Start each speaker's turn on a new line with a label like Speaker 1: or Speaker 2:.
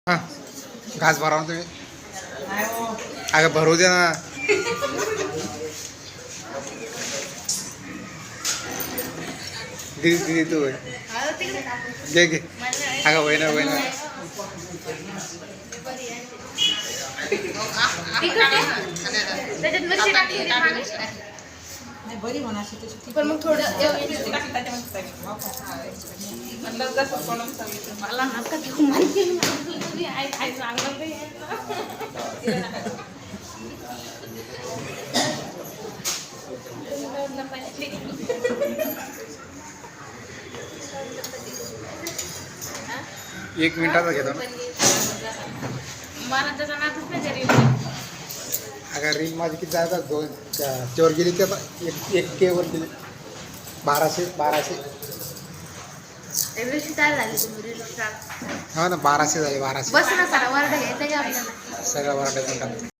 Speaker 1: हां घास भरा ना तुम्ही. अगं भरू दे ना. दिदी दिदी तू घे घे. अगं वहिना वहिना
Speaker 2: बरी म्हणा
Speaker 3: पण मग थोडं मला नका घेऊ माहिती नाही. आई चांगलं नाही
Speaker 1: एक मिनिटाचा घेतो ना.
Speaker 3: मला त्याचा नातच नाही तरी.
Speaker 1: अगं रील माझी किती जायचा 2 वर गेली की आता एक के वर गेली 1200
Speaker 3: एवढी काय झाली तुम्ही
Speaker 1: हा ना 1200 झाले 1200.
Speaker 3: बस ना सर वरडा घ्यायचा की आपल्याला
Speaker 1: सगळं वराठे म्हणतात.